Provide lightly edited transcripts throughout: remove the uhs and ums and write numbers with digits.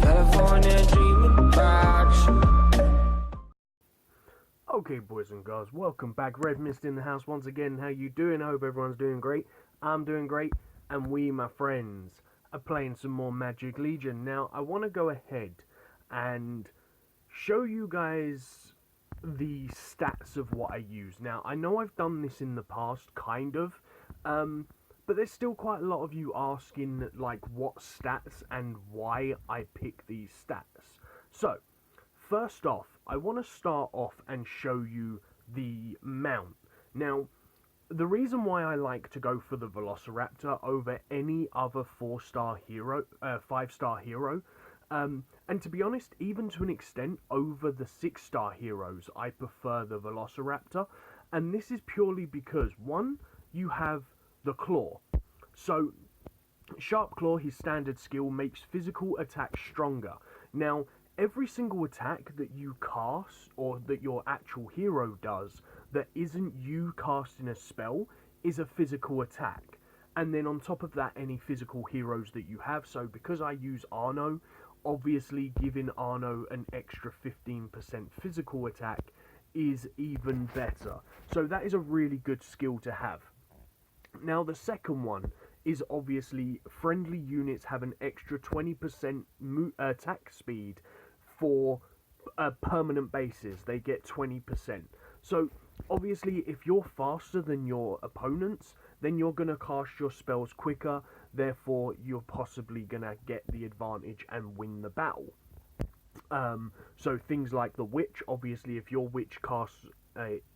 California dreaming about you. Okay, boys and girls, welcome back. Redmissed in the house once again. How you doing? I hope everyone's doing great. I'm doing great, and we, my friends, are playing some more 3xlegion. Now, I want to go ahead and show you guys the stats of what I use. Now, I know I've done this in the past, kind of, but there's still quite a lot of you asking, like, what stats and why I pick these stats. So, first off, I want to start off and show you the mount. Now, the reason why I like to go for the Velociraptor over any other 5-star hero, and to be honest, even to an extent, over the 6-star heroes, I prefer the Velociraptor. And this is purely because, one, you have the Claw. So, Sharp Claw, his standard skill, makes physical attacks stronger. Now, every single attack that you cast, or that your actual hero does, that isn't you casting a spell, is a physical attack. And then on top of that, any physical heroes that you have. So because I use Arno, obviously giving Arno an extra 15% physical attack is even better. So that is a really good skill to have. Now the second one is obviously friendly units have an extra 20% attack speed for a permanent basis. They get 20%. So obviously if you're faster than your opponents, then you're going to cast your spells quicker, therefore you're possibly going to get the advantage and win the battle. So things like the Witch, obviously if your Witch casts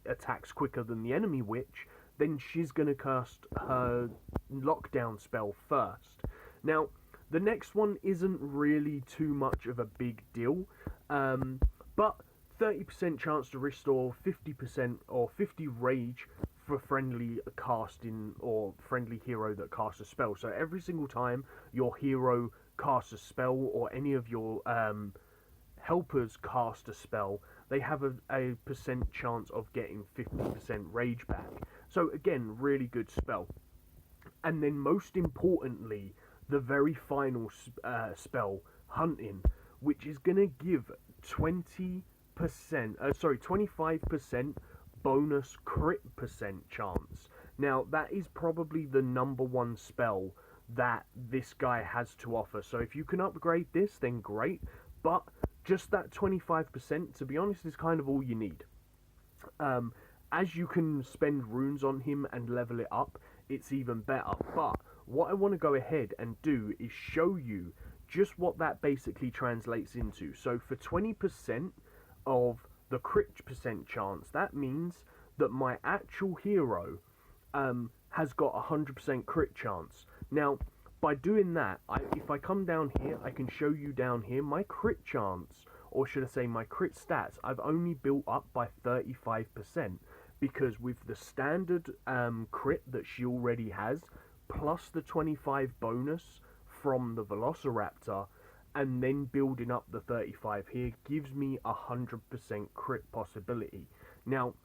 attacks quicker than the enemy Witch, then she's going to cast her lockdown spell first. Now, the next one isn't really too much of a big deal, but 30% chance to restore 50% or 50 rage for friendly casting or friendly hero that casts a spell. So every single time your hero casts a spell or any of your helpers cast a spell, they have a percent chance of getting 50% rage back. So again, really good spell. And then most importantly, the very final spell, Hunting, which is going to give 25% bonus crit percent chance. Now, that is probably the number one spell that this guy has to offer. So if you can upgrade this, then great. But just that 25%, to be honest, is kind of all you need. As you can spend runes on him and level it up, it's even better. But what I want to go ahead and do is show you just what that basically translates into. So for 20% of the crit percent chance, that means that my actual hero has got 100% crit chance. Now, by doing that, if I come down here, I can show you down here, my crit chance, or should I say my crit stats, I've only built up by 35%, because with the standard crit that she already has, plus the 25 bonus from the Velociraptor, and then building up the 35 here, gives me 100% crit possibility. Now,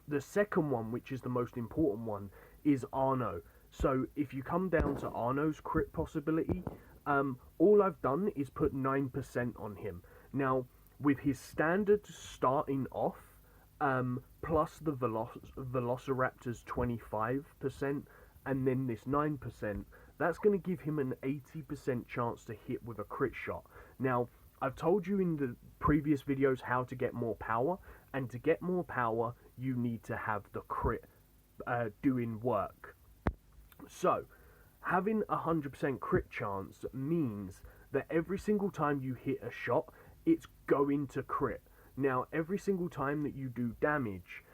the second one, which is the most important one, is Arno. So if you come down to Arno's crit possibility, all I've done is put 9% on him. Now, with his standard starting off, plus the Velociraptor's 25%, and then this 9%, that's going to give him an 80% chance to hit with a crit shot. Now, I've told you in the previous videos how to get more power, and to get more power, you need to have the crit doing work. So, having 100% crit chance means that every single time you hit a shot, it's going to crit. Now, every single time that you do damage,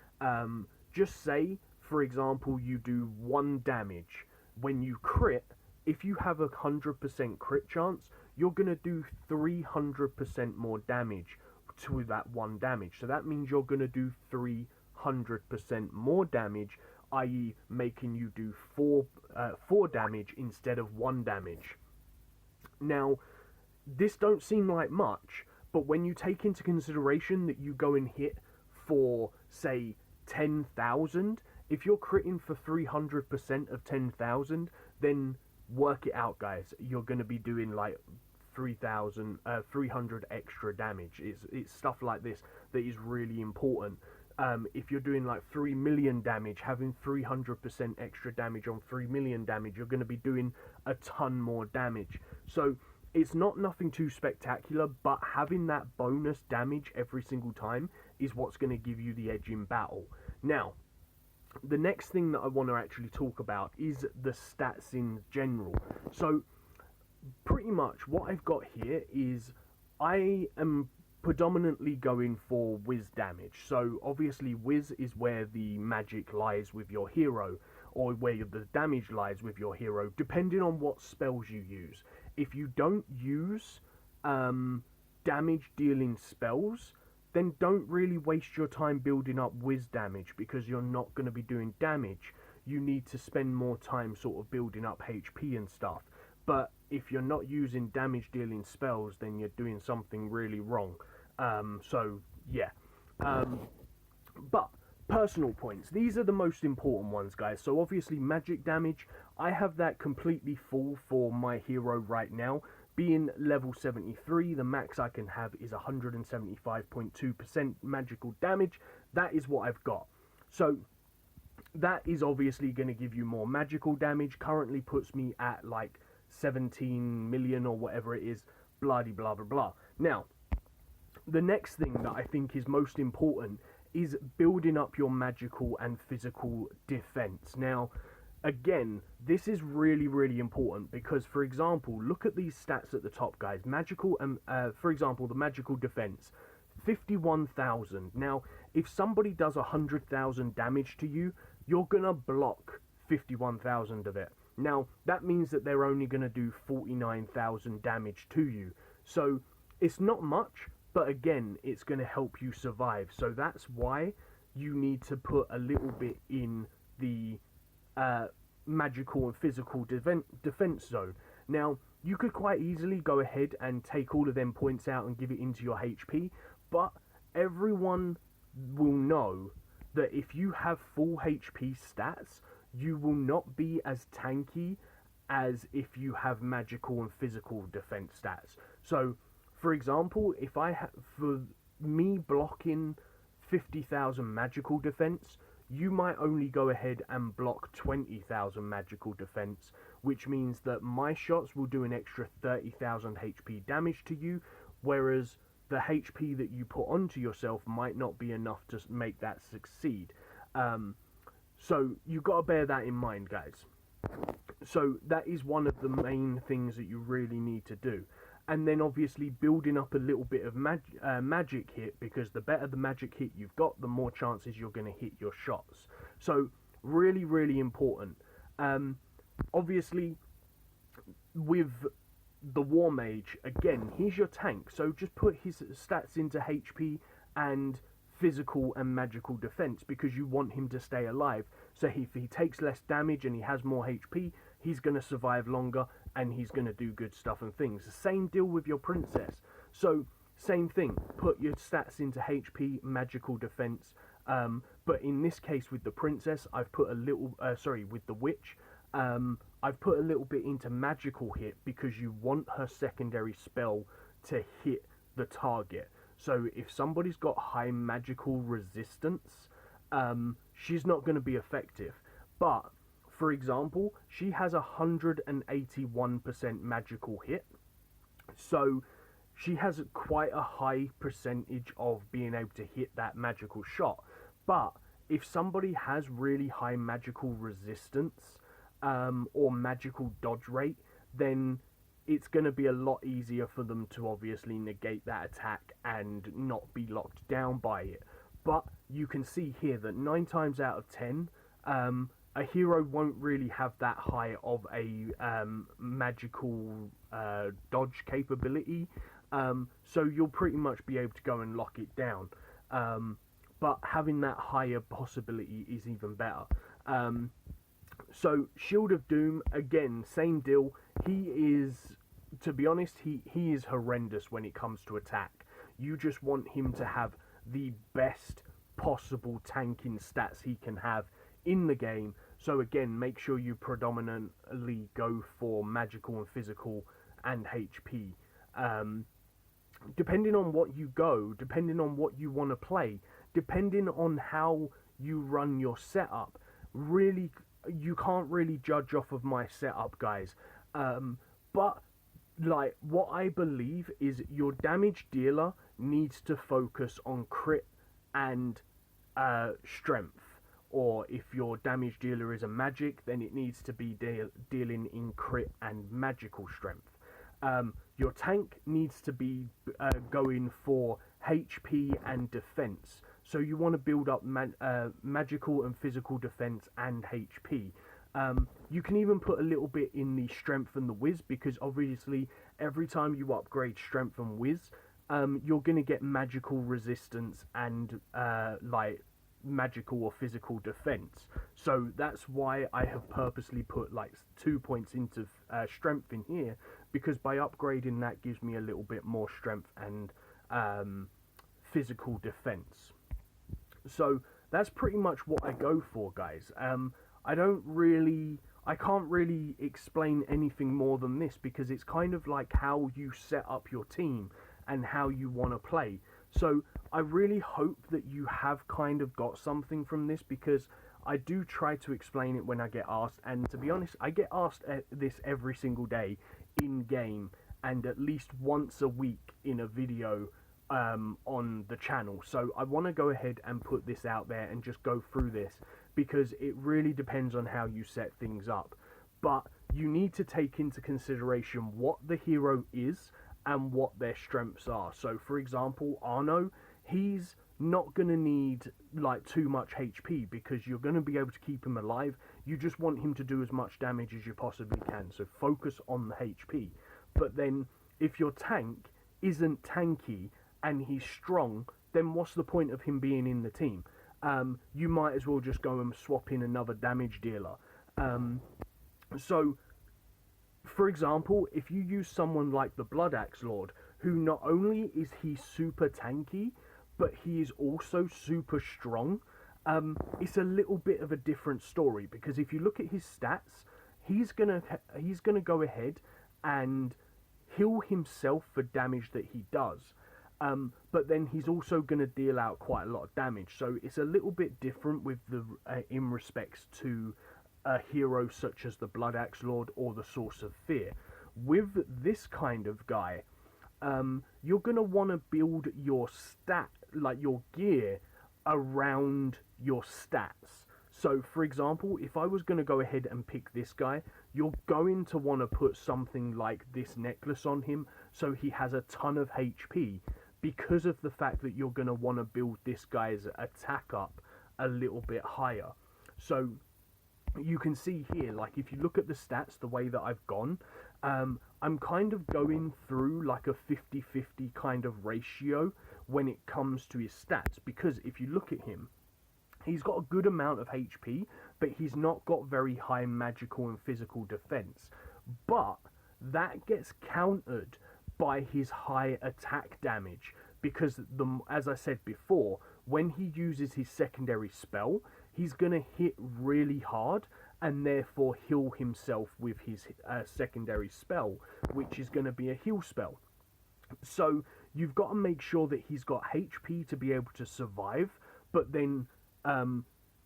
just say, for example, you do 1 damage. When you crit, if you have 100% crit chance, you're going to do 300% more damage to that 1 damage. So that means you're going to do 300% more damage, i.e. making you do 4 damage instead of 1 damage. Now, this don't seem like much, but when you take into consideration that you go and hit for, say, 10,000, if you're critting for 300% of 10,000, then work it out, guys. You're going to be doing like 300 extra damage. It's stuff like this that is really important. If you're doing like 3 million damage, having 300% extra damage on 3 million damage, you're going to be doing a ton more damage. So it's not nothing too spectacular, but having that bonus damage every single time is what's going to give you the edge in battle. Now, the next thing that I want to actually talk about is the stats in general. So pretty much what I've got here is I am predominantly going for whiz damage. So obviously whiz is where the magic lies with your hero, or where the damage lies with your hero, depending on what spells you use. If you don't use damage dealing spells, then don't really waste your time building up whiz damage, because you're not going to be doing damage. You need to spend more time sort of building up HP and stuff. But if you're not using damage dealing spells, then you're doing something really wrong. So yeah. But personal points, these are the most important ones, guys. So obviously magic damage, I have that completely full for my hero right now. Being level 73, the max I can have is 175.2% magical damage. That is what I've got. So that is obviously going to give you more magical damage. Currently puts me at like 17 million or whatever it is, blah blah blah blah. Now, the next thing that I think is most important is building up your magical and physical defense. Now, again, this is really important, because, for example, look at these stats at the top, guys. Magical, for example, the magical defense, 51,000. Now, if somebody does 100,000 damage to you, you're gonna block 51,000 of it. Now, that means that they're only gonna do 49,000 damage to you. So, it's not much, but again, it's gonna help you survive. So that's why you need to put a little bit in the magical and physical defense zone. Now, you could quite easily go ahead and take all of them points out and give it into your HP, but everyone will know that if you have full HP stats, you will not be as tanky as if you have magical and physical defense stats. So, for example, if I have, for me blocking 50,000 magical defense, you might only go ahead and block 20,000 magical defense, which means that my shots will do an extra 30,000 HP damage to you, whereas the HP that you put onto yourself might not be enough to make that succeed. So you've got to bear that in mind, guys. So that is one of the main things that you really need to do. And then obviously building up a little bit of magic hit, because the better the magic hit you've got, the more chances you're going to hit your shots. So really important. Obviously with the War Mage, again, he's your tank, so just put his stats into HP and physical and magical defense, because you want him to stay alive. So if he takes less damage and he has more HP, he's going to survive longer and he's going to do good stuff and things. The same deal with your princess. So same thing, put your stats into HP, magical defense, but in this case with the princess, I've put a little, with the witch, I've put a little bit into magical hit, because you want her secondary spell to hit the target. So if somebody's got high magical resistance, she's not going to be effective. But, for example, she has 181% magical hit. So she has quite a high percentage of being able to hit that magical shot. But if somebody has really high magical resistance, or magical dodge rate, then it's going to be a lot easier for them to obviously negate that attack and not be locked down by it. But you can see here that 9 times out of 10, a hero won't really have that high of a magical dodge capability, so you'll pretty much be able to go and lock it down. But having that higher possibility is even better. So Shield of Doom, again, same deal. He is, to be honest, he is horrendous when it comes to attack. You just want him to have the best possible tanking stats he can have in the game. So again, make sure you predominantly go for magical and physical and HP. Depending on what you go, depending on what you want to play, depending on how you run your setup, really, you can't really judge off of my setup, guys. But like, what I believe is your damage dealer needs to focus on crit and strength. Or if your damage dealer is a magic, then it needs to be dealing in crit and magical strength. Your tank needs to be going for HP and defense. So you want to build up magical and physical defense and HP. You can even put a little bit in the strength and the whiz, because obviously every time you upgrade strength and whiz, you're going to get magical resistance and like magical or physical defense. So that's why I have purposely put like 2 points into strength in here, because by upgrading that gives me a little bit more strength and physical defense. So that's pretty much what I go for, guys. I can't really explain anything more than this, because it's kind of like how you set up your team and how you want to play. So I really hope that you have kind of got something from this, because I do try to explain it when I get asked, and to be honest, I get asked this every single day in game, and at least once a week in a video on the channel. So I want to go ahead and put this out there and just go through this, because it really depends on how you set things up. But you need to take into consideration what the hero is and what their strengths are. So for example, Arno, he's not going to need like too much HP, because you're going to be able to keep him alive. You just want him to do as much damage as you possibly can, so focus on the HP. But then if your tank isn't tanky and he's strong, then what's the point of him being in the team? You might as well just go and swap in another damage dealer. So for example, if you use someone like the Blood Axe Lord, who not only is he super tanky, but he is also super strong, it's a little bit of a different story, because if you look at his stats, he's gonna go ahead and heal himself for damage that he does, but then he's also gonna deal out quite a lot of damage. So it's a little bit different with the in respects to a hero such as the Blood Axe Lord or the Source of Fear. With this kind of guy, you're going to want to build your your gear around your stats. So for example, if I was going to go ahead and pick this guy, you're going to want to put something like this necklace on him, so he has a ton of HP, because of the fact that you're going to want to build this guy's attack up a little bit higher. So you can see here, like if you look at the stats, the way that I've gone, I'm kind of going through like a 50-50 kind of ratio when it comes to his stats, because if you look at him, he's got a good amount of HP, but he's not got very high magical and physical defense. But that gets countered by his high attack damage, because as I said before, when he uses his secondary spell, he's going to hit really hard and therefore heal himself with his secondary spell, which is going to be a heal spell. So you've got to make sure that he's got HP to be able to survive, but then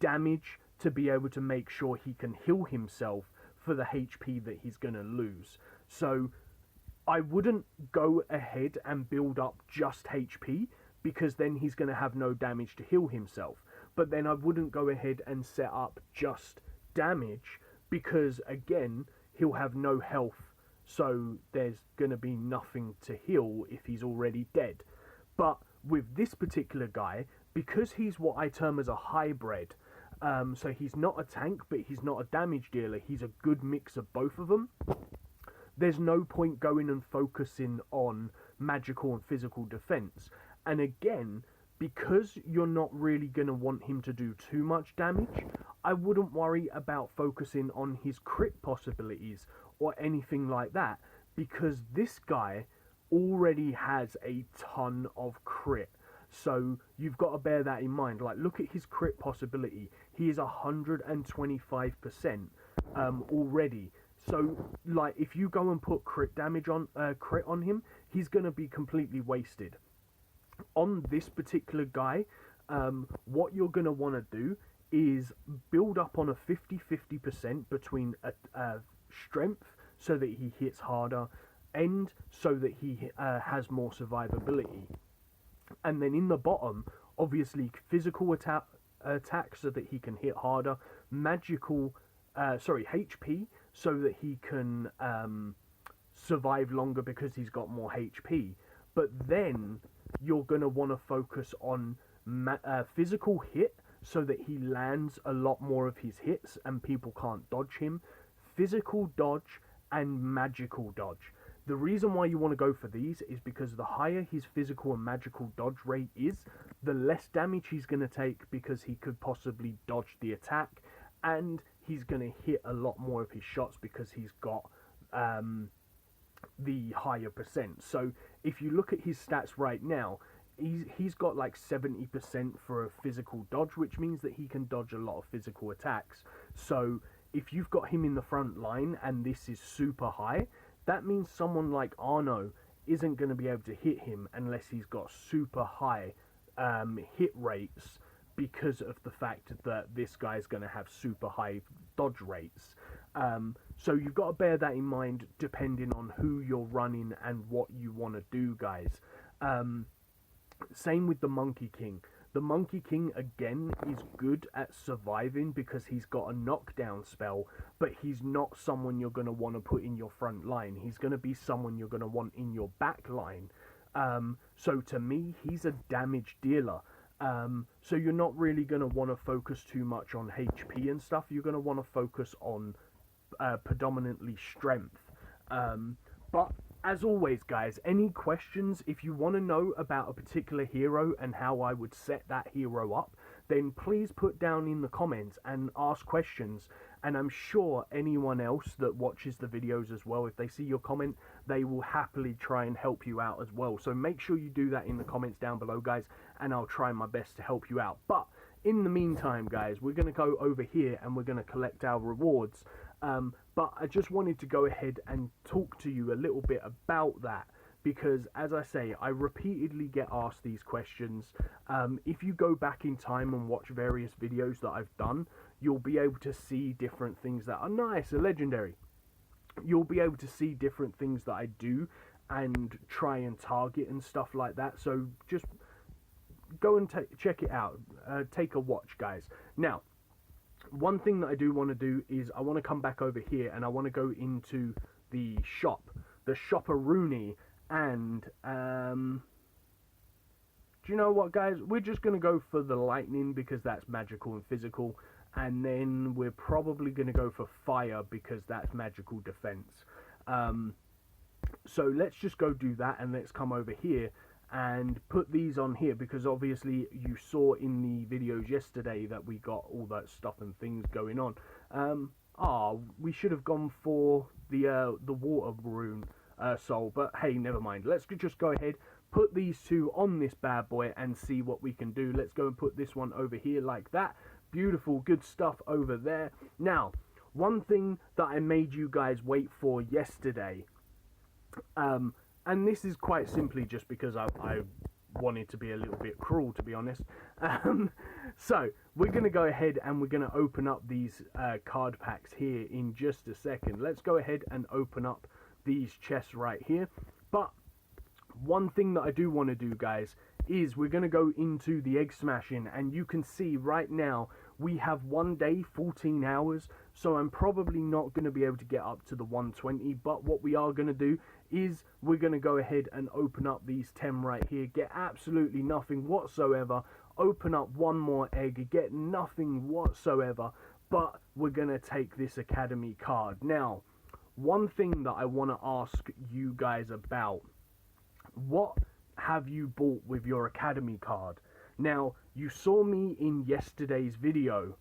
damage to be able to make sure he can heal himself for the HP that he's going to lose. So I wouldn't go ahead and build up just HP, because then he's going to have no damage to heal himself. But then I wouldn't go ahead and set up just damage, because again, he'll have no health, so there's going to be nothing to heal if he's already dead. But with this particular guy, because he's what I term as a hybrid, so he's not a tank, but he's not a damage dealer, he's a good mix of both of them, there's no point going and focusing on magical and physical defense. And again, because you're not really going to want him to do too much damage, I wouldn't worry about focusing on his crit possibilities or anything like that, because this guy already has a ton of crit. So you've got to bear that in mind. Like, look at his crit possibility. He is 125% already. So, like, if you go and put crit damage on crit on him, he's going to be completely wasted. On this particular guy, what you're going to want to do is build up on a 50-50% between strength, so that he hits harder, and so that he has more survivability. And then in the bottom, obviously physical attack so that he can hit harder, magical, HP, so that he can survive longer because he's got more HP. But then you're going to want to focus on physical hit, so that he lands a lot more of his hits and people can't dodge him, physical dodge, and magical dodge. The reason why you want to go for these is because the higher his physical and magical dodge rate is, the less damage he's going to take, because he could possibly dodge the attack, and he's going to hit a lot more of his shots because he's got the higher percent. So if you look at his stats right now, he's got like 70% for a physical dodge, which means that he can dodge a lot of physical attacks. So if you've got him in the front line and this is super high, that means someone like Arno isn't going to be able to hit him unless he's got super high hit rates, because of the fact that this guy's going to have super high dodge rates. So you've got to bear that in mind depending on who you're running and what you want to do, guys. Same with the Monkey King. The Monkey King, again, is good at surviving because he's got a knockdown spell, but he's not someone you're going to want to put in your front line. He's going to be someone you're going to want in your back line. So to me, he's a damage dealer. So you're not really going to want to focus too much on HP and stuff. You're going to want to focus on predominantly strength. But as always, guys, any questions, if you want to know about a particular hero and how I would set that hero up, then please put down in the comments and ask questions. And I'm sure anyone else that watches the videos as well, if they see your comment, they will happily try and help you out as well. So make sure you do that in the comments down below, guys, and I'll try my best to help you out. But in the meantime, guys, we're going to go over here and we're going to collect our rewards. But I just wanted to go ahead and talk to you a little bit about that, because, as I say, I repeatedly get asked these questions. If you go back in time and watch various videos that I've done, you'll be able to see different things that are nice or legendary. You'll be able to see different things that I do and try and target and stuff like that. So just go and check it out. Take a watch, guys. Now, one thing that I do want to do is I want to come back over here and I want to go into the shop, the Shopperoonie, and do you know what, guys? We're just going to go for the lightning because that's magical and physical, and then we're probably going to go for fire because that's magical defense. So let's just go do that, and let's come over here and put these on here, because obviously you saw in the videos yesterday that we got all that stuff and things going on. We should have gone for the water rune soul, but hey, never mind. Let's just go ahead, put these two on this bad boy and see what we can do. Let's go and put this one over here like that. Beautiful, good stuff over there. Now, one thing that I made you guys wait for yesterday, and this is quite simply just because I wanted to be a little bit cruel, to be honest. So we're going to go ahead and we're going to open up these card packs here in just a second. Let's go ahead and open up these chests right here. But one thing that I do want to do, guys, is we're going to go into the egg smashing, and you can see right now we have 1 day, 14 hours, so I'm probably not going to be able to get up to the 120, but what we are going to do is we're going to go ahead and open up these 10 right here, get absolutely nothing whatsoever, open up one more egg, get nothing whatsoever, but we're going to take this academy card. Now, one thing that I want to ask you guys about, what have you bought with your academy card? Now, you saw me in yesterday's video.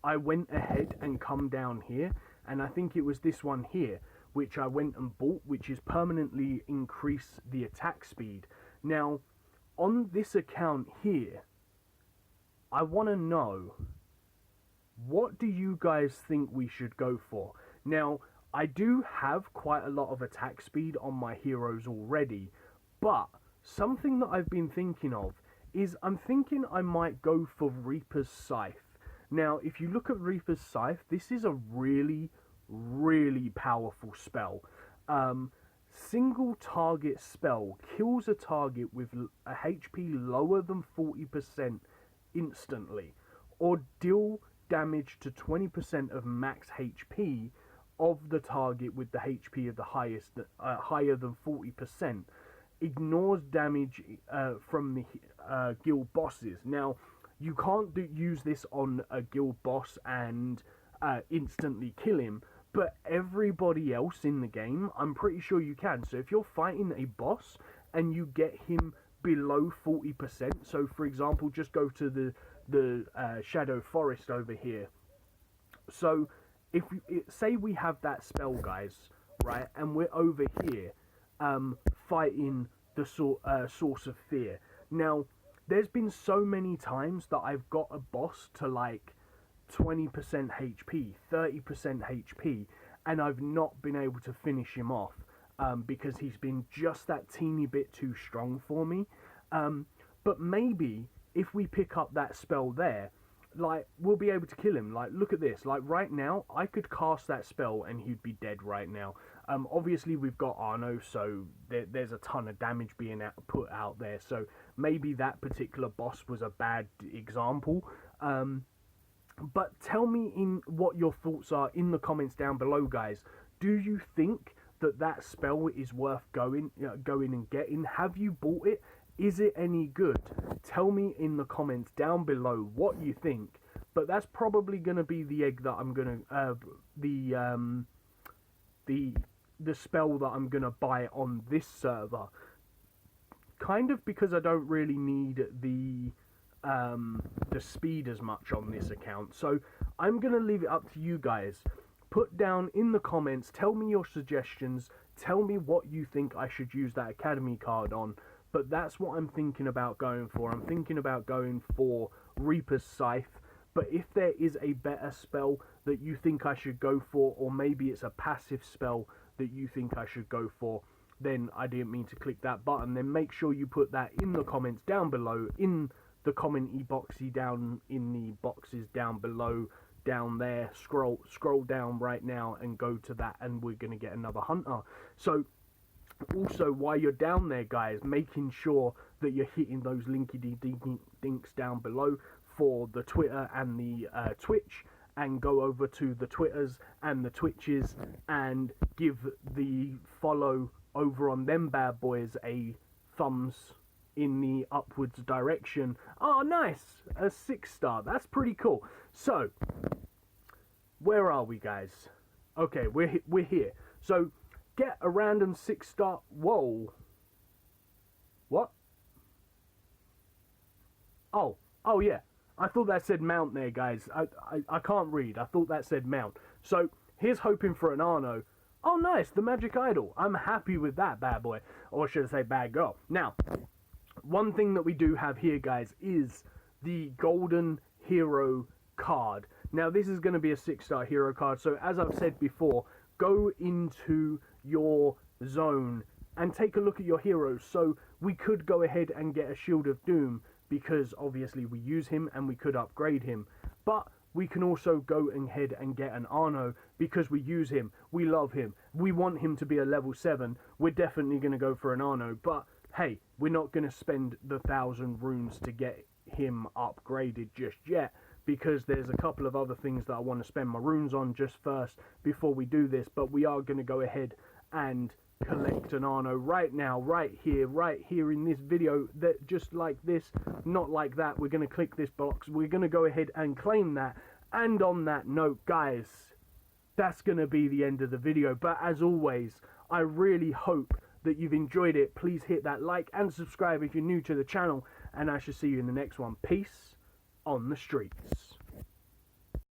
I went ahead and come down here, and I think it was this one here, which I went and bought, which is permanently increase the attack speed. Now, on this account here, I want to know, what do you guys think we should go for? Now, I do have quite a lot of attack speed on my heroes already, but something that I've been thinking of is I'm thinking I might go for Reaper's Scythe. Now, if you look at Reaper's Scythe, this is a really, really powerful spell. Single target spell kills a target with a HP lower than 40% instantly, or deal damage to 20% of max HP of the target with the HP of the highest higher than 40%. Ignores damage from the guild bosses. Now, you can't use this on a guild boss and instantly kill him, but everybody else in the game, I'm pretty sure you can. So if you're fighting a boss and you get him below 40%, so for example, just go to the Shadow Forest over here. So if say we have that spell, guys, right, and we're over here fighting the Source of Fear. Now, there's been so many times that I've got a boss to like 20% HP, 30% HP, and I've not been able to finish him off because he's been just that teeny bit too strong for me. But maybe if we pick up that spell there, like, we'll be able to kill him. Like, look at this. Like, right now, I could cast that spell and he'd be dead right now. Obviously, we've got Arno, so there's a ton of damage being put out there. So maybe that particular boss was a bad example. But tell me what your thoughts are in the comments down below, guys. Do you think that spell is worth going and getting? Have you bought it? Is it any good? Tell me in the comments down below what you think. But that's probably going to be the egg that I'm going to the spell that I'm going to buy on this server. Kind of because I don't really need the speed as much on this account. So I'm going to leave it up to you guys. Put down in the comments, tell me your suggestions, tell me what you think I should use that Academy card on. But that's what I'm thinking about going for. I'm thinking about going for Reaper's Scythe. But if there is a better spell that you think I should go for, or maybe it's a passive spell that you think I should go for, then I didn't mean to click that button. Then make sure you put that in the comments down below, in the comment boxy down in the boxes down below, down there. Scroll down right now and go to that, and we're going to get another hunter. So also, while you're down there, guys, making sure that you're hitting those linky dinks down below for the Twitter and the Twitch, and go over to the Twitters and the Twitches and give the follow over on them bad boys a thumbs in the upwards direction. Oh, nice, a 6-star. That's pretty cool. So, where are we, guys? Okay, we're here. So, get a random 6-star. Whoa. What? Oh yeah. I thought that said mount there, guys. I can't read. I thought that said mount. So, here's hoping for an Arno. Oh, nice, the Magic Idol. I'm happy with that, bad boy. Or should I say bad girl. Now, one thing that we do have here, guys, is the Golden Hero card. Now, this is going to be a 6-star hero card. So, as I've said before, go into your zone and take a look at your heroes. So, we could go ahead and get a Shield of Doom, because obviously we use him and we could upgrade him. But we can also go ahead and get an Arno because we use him, we love him, we want him to be a level 7. We're definitely going to go for an Arno, but hey, we're not going to spend the 1,000 runes to get him upgraded just yet, because there's a couple of other things that I want to spend my runes on just first before we do this. But we are going to go ahead and collect an Arno right now, right here in this video, that just like this, not like that. We're going to click this box, we're going to go ahead and claim that. And on that note, guys, that's going to be the end of the video. But as always, I really hope that you've enjoyed it. Please hit that like and subscribe if you're new to the channel, and I shall see you in the next one. Peace on the streets.